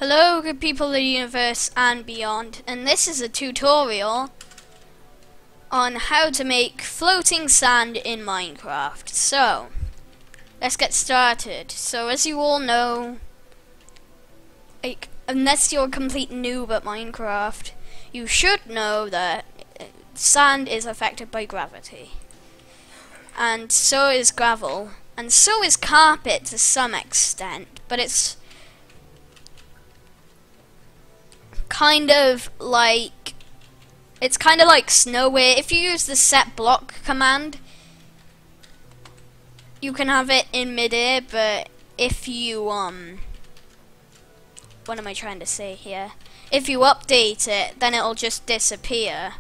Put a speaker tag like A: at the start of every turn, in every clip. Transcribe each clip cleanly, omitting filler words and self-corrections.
A: Hello good people of the universe and beyond, and this is a tutorial on how to make floating sand in Minecraft. So, let's get started. So as you all know, unless you're a complete noob at Minecraft, you should know that sand is affected by gravity. And so is gravel, and so is carpet to some extent, but it's kind of like snow, where if you use the set block command you can have it in midair, but if you what am I trying to say here, if you update it then it'll just disappear.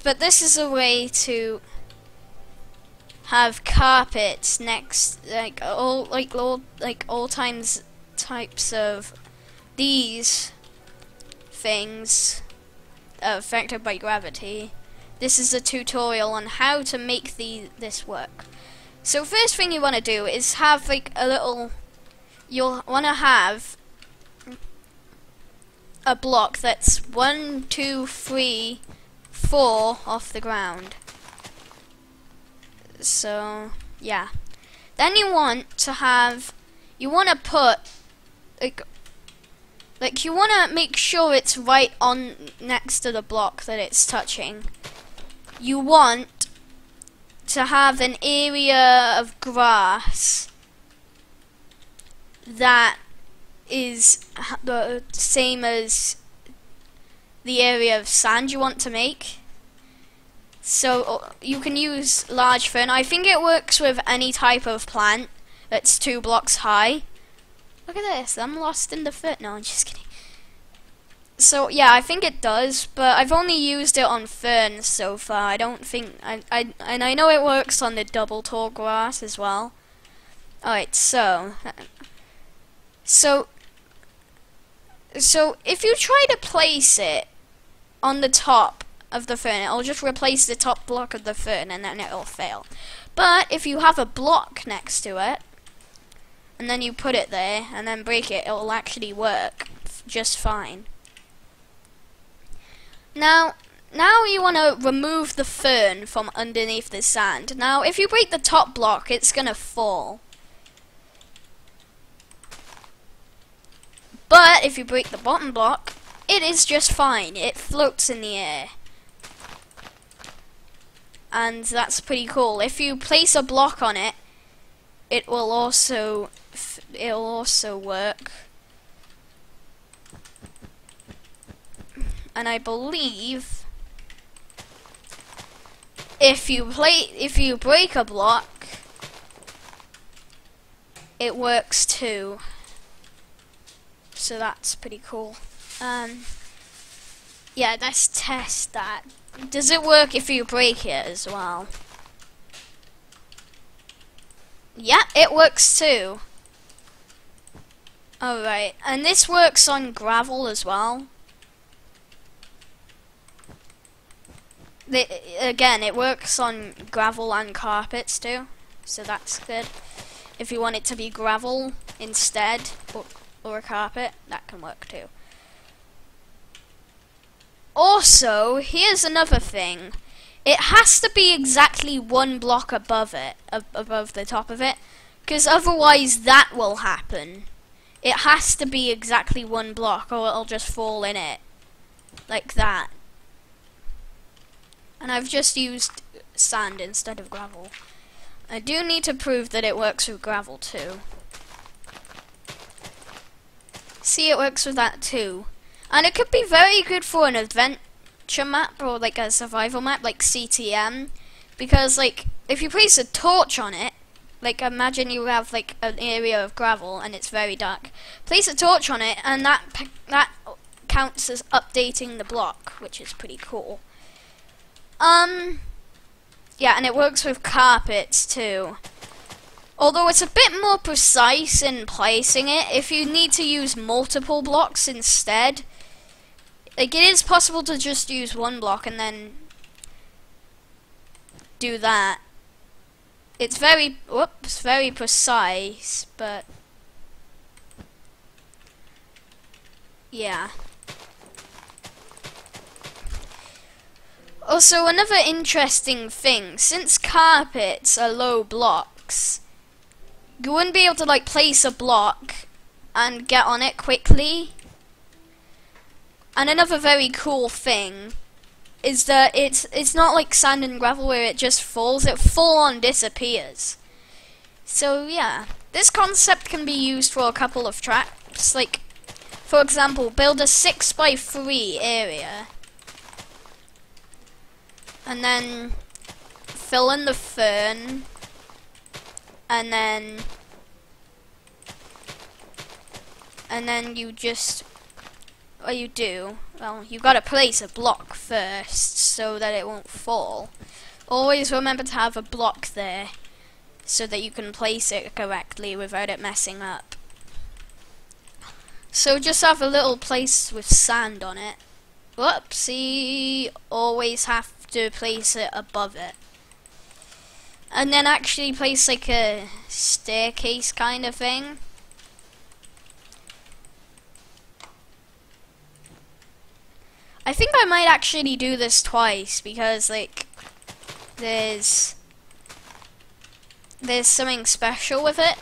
A: But this is a way to have carpets next, all types of these things affected by gravity. This is a tutorial on how to make this work. So first thing you want to do is have you'll want to have a block that's 1, 2, 3, 4 off the ground. So yeah, then you want to put you want to make sure it's right on next to the block that it's touching. You want to have an area of grass that is the same as the area of sand you want to make. So you can use large fern. I think it works with any type of plant that's 2 blocks high. Look at this, I'm lost in the foot. No, I'm just kidding. So yeah, I think it does, but I've only used it on ferns so far. I don't think and I know it works on the double tall grass as well. Alright, so if you try to place it on the top of the fern, it'll just replace the top block of the fern and then it'll fail. But if you have a block next to it and then you put it there and then break it, it'll actually work just fine. Now you want to remove the fern from underneath the sand. Now if you break the top block, it's gonna fall. But if you break the bottom block, it is just fine. It floats in the air. And that's pretty cool. If you place a block on it, it'll also work. And I believe if you break a block, it works too. So that's pretty cool. Yeah, let's test that. Does it work if you break it as well? Yeah, it works too. Alright, and this works on gravel as well. Again, it works on gravel and carpets too, so that's good. If you want it to be gravel instead, or a carpet, that can work too. Also, here's another thing. It has to be exactly 1 block above it, above the top of it, because otherwise that will happen. It has to be exactly 1 block or it'll just fall in it. Like that. And I've just used sand instead of gravel. I do need to prove that it works with gravel too. See, it works with that too. And it could be very good for an adventure map or like a survival map like CTM, because like if you place a torch on it, like imagine you have like an area of gravel and it's very dark. Place a torch on it and that counts as updating the block, which is pretty cool. Yeah, and it works with carpets too. Although it's a bit more precise in placing it, if you need to use multiple blocks instead, like it is possible to just use 1 block and then do that. it's very precise, but yeah. Also, another interesting thing, since carpets are low blocks, you wouldn't be able to like place a block and get on it quickly. And another very cool thing is that it's not like sand and gravel where it just falls, it full on disappears. So yeah, this concept can be used for a couple of traps, like for example, build a 6x3 area and then fill in the fern, and then you just, what you do, well, you gotta place a block first so that it won't fall. Always remember to have a block there so that you can place it correctly without it messing up. So just have a little place with sand on it. Whoopsie, always have to place it above it. And then actually place like a staircase kind of thing. I think I might actually do this twice because like there's something special with it,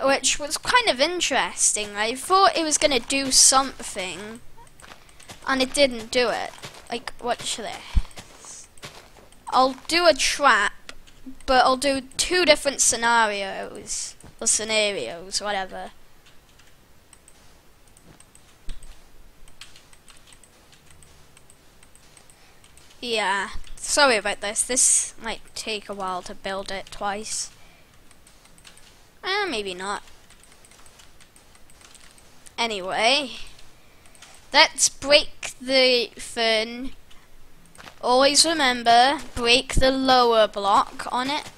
A: which was kind of interesting. I thought it was gonna do something and it didn't do it. Like, watch this. I'll do a trap, but I'll do 2 different scenarios, or scenarios, whatever. Yeah, sorry about this. This might take a while to build it twice. Maybe not. Anyway, let's break the fern. Always remember, break the lower block on it.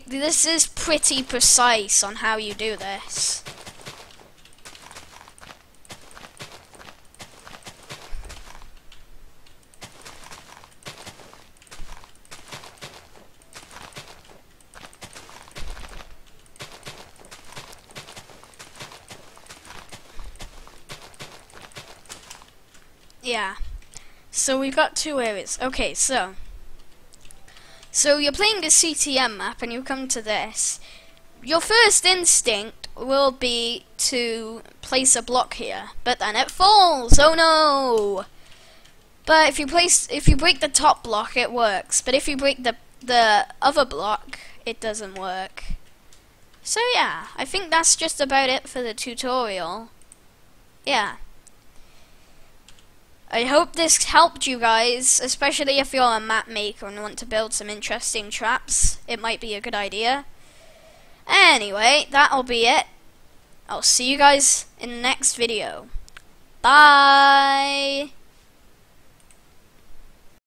A: This is pretty precise on how you do this. Yeah, so we've got 2 areas. Okay, so you're playing a CTM map and you come to this. Your first instinct will be to place a block here, but then it falls. Oh no! But if you break the top block, it works. But if you break the other block, it doesn't work. So yeah, I think that's just about it for the tutorial. Yeah. I hope this helped you guys, especially if you're a map maker and want to build some interesting traps. It might be a good idea. Anyway, that'll be it. I'll see you guys in the next video. Bye!